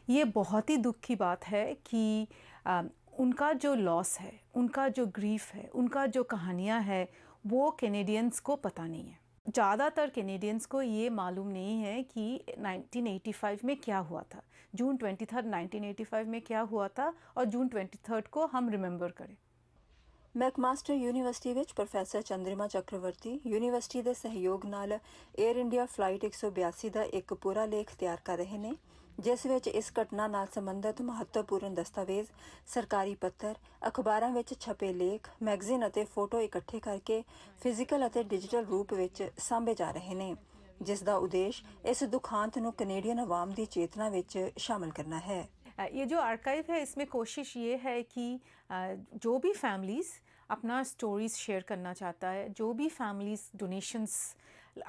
ये बहुत ही दुख की बात है कि उनका जो लॉस है, उनका जो ग्रीफ है, उनका जो कहानियाँ है, वो कैनेडियंस को पता नहीं है। ज़्यादातर कैनेडियंस को ये मालूम नहीं है कि 1985 में क्या हुआ था, जून 23 1985 में क्या हुआ था, और जून 23 को हम रिमेंबर करें। ਮੈਕਮਾਸਟਰ ਯੂਨੀਵਰਸਿਟੀ ਵਿੱਚ ਪ੍ਰੋਫੈਸਰ ਚੰਦਰਿਮਾ ਚੱਕਰਵਰਤੀ ਯੂਨੀਵਰਸਿਟੀ ਦੇ ਸਹਿਯੋਗ ਨਾਲ 에ਅਰ ਇੰਡੀਆ ਫਲਾਈਟ 182 ਦਾ ਇੱਕ ਪੂਰਾ ਲੇਖ ਤਿਆਰ ਕਰ ਰਹੇ ਨੇ, ਜਿਸ ਵਿੱਚ ਇਸ ਘਟਨਾ ਨਾਲ ਸੰਬੰਧਿਤ ਮਹੱਤਵਪੂਰਨ ਦਸਤਾਵੇਜ਼, ਸਰਕਾਰੀ ਪੱਤਰ, ਅਖਬਾਰਾਂ ਵਿੱਚ ਛਪੇ ਲੇਖ, ਮੈਗਜ਼ੀਨ ਅਤੇ ਫੋਟੋ ਇਕੱਠੇ ਕਰਕੇ ਫਿਜ਼ੀਕਲ ਅਤੇ ਡਿਜੀਟਲ ਰੂਪ ਵਿੱਚ ਸਾਂਭੇ ਜਾ ਰਹੇ ਨੇ, ਜਿਸ ਦਾ ਉਦੇਸ਼ ਇਸ ਦੁਖਾਂਤ ਨੂੰ ਕੈਨੇਡੀਅਨ ਆਵਾਮ ਦੀ ਚੇਤਨਾ ਵਿੱਚ ਸ਼ਾਮਲ ਕਰਨਾ ਹੈ। ये जो आर्काइव है, इसमें कोशिश ये है कि जो भी फैमिलीज़ अपना स्टोरीज़ शेयर करना चाहता है, जो भी फैमिलीज़ डोनेशंस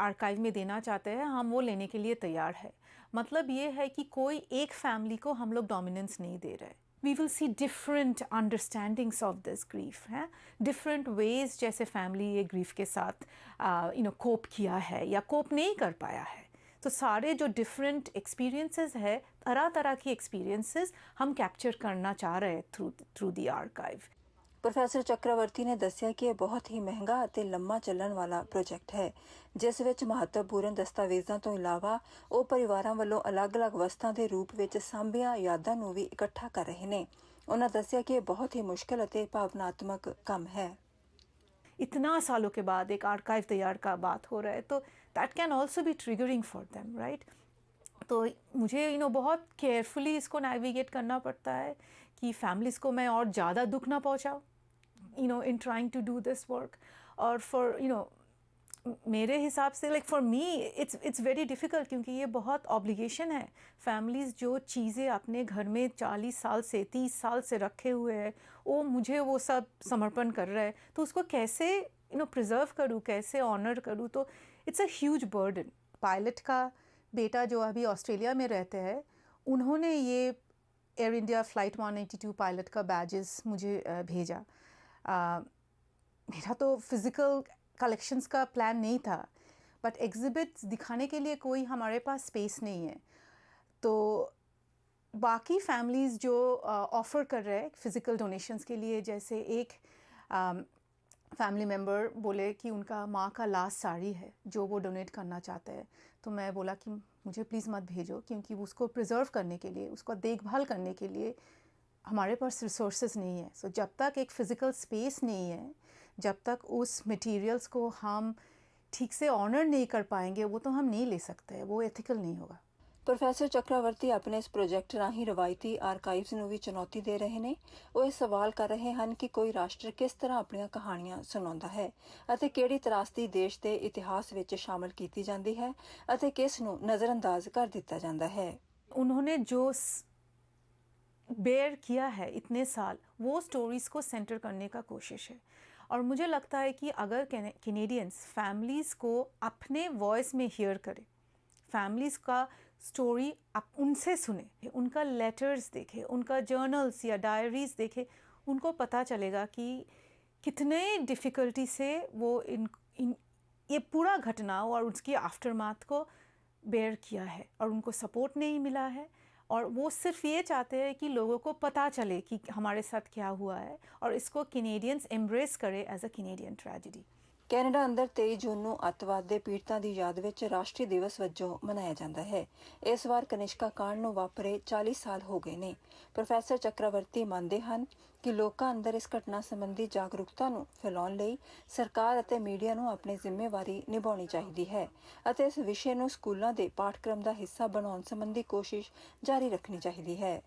आर्काइव में देना चाहते हैं, हम वो लेने के लिए तैयार है। मतलब ये है कि कोई एक फैमिली को हम लोग डोमिनेंस नहीं दे रहे। We will see different understandings of this grief है, डिफरेंट वेज जैसे फैमिली ये ग्रीफ के साथ कोप किया है या कोप नहीं कर पाया है। तो सारे जो डिफरेंट एक्सपीरियंसेस है, तरह तरह की एक्सपीरियंसेस हम कैप्चर करना चाह रहे हैं थ्रू दी आर्काइव। ਪ੍ਰੋਫੈਸਰ ਚੱਕਰਵਰਤੀ ਨੇ ਦੱਸਿਆ ਕਿ ਇਹ ਬਹੁਤ ਹੀ ਮਹਿੰਗਾ ਅਤੇ ਲੰਮਾ ਚੱਲਣ ਵਾਲਾ ਪ੍ਰੋਜੈਕਟ ਹੈ, ਜਿਸ ਵਿੱਚ ਮਹੱਤਵਪੂਰਨ ਦਸਤਾਵੇਜ਼ਾਂ ਤੋਂ ਇਲਾਵਾ ਉਹ ਪਰਿਵਾਰਾਂ ਵੱਲੋਂ ਅਲੱਗ-ਅਲੱਗ ਵਸਤਾਂ ਦੇ ਰੂਪ ਵਿੱਚ ਸਾਂਭੀਆਂ ਯਾਦਾਂ ਨੂੰ ਵੀ ਇਕੱਠਾ ਕਰ ਰਹੇ ਨੇ। ਉਹਨਾਂ ਦੱਸਿਆ ਕਿ ਇਹ ਬਹੁਤ ਹੀ ਮੁਸ਼ਕਲ ਅਤੇ ਭਾਵਨਾਤਮਕ ਕੰਮ ਹੈ। इतना सालों के बाद एक आर्काइव तैयार का बात हो रहा है, तो that can also be triggering for them, right. तो मुझे बहुत केयरफुली इसको नेविगेट करना पड़ता है कि फैमिलीज़ को मैं और ज़्यादा दुख ना पहुँचाऊँ in trying to do this work. और फॉर मेरे हिसाब से like for me it's very difficult, क्योंकि ये बहुत ऑब्लिगेशन है। फैमिलीज़ जो चीज़ें अपने घर में 40 साल से 30 साल से रखे हुए हैं, वो मुझे वो सब समर्पण कर रहा है, तो उसको कैसे प्रिजर्व करूँ, कैसे ऑनर करूँ, तो it's a huge burden. Pilot का बेटा जो अभी ऑस्ट्रेलिया में रहते हैं, उन्होंने ये एयर इंडिया फ़्लाइट 182 पायलट का बैजेस मुझे भेजा। मेरा तो फ़िज़िकल कलेक्शंस का प्लान नहीं था, बट एग्ज़िबिट्स दिखाने के लिए कोई हमारे पास स्पेस नहीं है। तो बाकी फैमिलीज़ जो ऑफ़र कर रहे हैं फ़िज़िकल डोनेशंस के लिए, जैसे एक फैमिली मेम्बर बोले कि उनका माँ का लास्ट साड़ी है जो वो डोनेट करना चाहते हैं, तो मैं बोला कि मुझे प्लीज़ मत भेजो, क्योंकि उसको प्रिजर्व करने के लिए, उसको देखभाल करने के लिए हमारे पास रिसोर्सेज नहीं है। सो जब तक एक फ़िज़िकल स्पेस नहीं है, जब तक उस मटेरियल्स को हम ठीक से ऑनर नहीं कर पाएंगे, वो तो हम नहीं ले सकते, वो एथिकल नहीं होगा। ਪ੍ਰੋਫੈਸਰ ਚੱਕਰਵਰਤੀ ਆਪਣੇ ਇਸ ਪ੍ਰੋਜੈਕਟ ਰਾਹੀਂ ਰਵਾਇਤੀ ਆਰਕਾਈਵਜ਼ ਨੂੰ ਵੀ ਚੁਣੌਤੀ ਦੇ ਰਹੇ ਨੇ। ਉਹ ਇਹ ਸਵਾਲ ਕਰ ਰਹੇ ਹਨ ਕਿ ਕੋਈ ਰਾਸ਼ਟਰ ਕਿਸ ਤਰ੍ਹਾਂ ਆਪਣੀਆਂ ਕਹਾਣੀਆਂ ਸੁਣਾਉਂਦਾ ਹੈ ਅਤੇ ਕਿਹੜੀ ਤਰਾਸਦੀ ਦੇਸ਼ ਦੇ ਇਤਿਹਾਸ ਵਿੱਚ ਸ਼ਾਮਲ ਕੀਤੀ ਜਾਂਦੀ ਹੈ ਅਤੇ ਕਿਸ ਨੂੰ ਨਜ਼ਰਅੰਦਾਜ਼ ਕਰ ਦਿੱਤਾ ਜਾਂਦਾ है। उन्होंने जो बेयर किया है इतने साल, वो स्टोरीज़ को सेंटर करने का कोशिश है। और मुझे लगता है कि अगर कैनेडियंस फैमिलीज़ को अपने वॉइस में हियर करें, फैमिलीज़ का स्टोरी आप उनसे सुने, उनका लेटर्स देखें, उनका जर्नल्स या डायरीज़ देखें, उनको पता चलेगा कि कितने डिफ़िकल्टी से वो ये पूरा घटना और उसकी आफ्टरमाथ को बेयर किया है, और उनको सपोर्ट नहीं मिला है, और वो सिर्फ ये चाहते हैं कि लोगों को पता चले कि हमारे साथ क्या हुआ है, और इसको कैनेडियंस एम्ब्रेस करें as a Canadian tragedy. Canada ਅੰਦਰ 23 ਜੂਨ ਨੂੰ ਅੱਤਵਾਦ ਦੇ ਪੀੜਤਾਂ ਦੀ ਯਾਦ ਵਿੱਚ ਰਾਸ਼ਟਰੀ ਦਿਵਸ ਵਜੋਂ ਮਨਾਇਆ ਜਾਂਦਾ ਹੈ। ਇਸ ਵਾਰ ਕਨਿਸ਼ਕਾ ਕਾਂਡ ਨੂੰ ਵਾਪਰੇ 40 ਸਾਲ ਹੋ ਗਏ ਨੇ। ਪ੍ਰੋਫੈਸਰ ਚੱਕਰਵਰਤੀ ਮੰਨਦੇ ਹਨ ਕਿ ਲੋਕਾਂ ਅੰਦਰ ਇਸ ਘਟਨਾ ਸੰਬੰਧੀ ਜਾਗਰੂਕਤਾ ਨੂੰ ਫੈਲਾਉਣ ਲਈ ਸਰਕਾਰ ਅਤੇ ਮੀਡੀਆ ਨੂੰ ਆਪਣੀ ਜ਼ਿੰਮੇਵਾਰੀ ਨਿਭਾਉਣੀ ਚਾਹੀਦੀ ਹੈ ਅਤੇ ਇਸ ਵਿਸ਼ੇ ਨੂੰ ਸਕੂਲਾਂ ਦੇ ਪਾਠਕ੍ਰਮ ਦਾ ਹਿੱਸਾ ਬਣਾਉਣ ਸੰਬੰਧੀ ਕੋਸ਼ਿਸ਼ ਜਾਰੀ ਰੱਖਣੀ ਚਾਹੀਦੀ ਹੈ।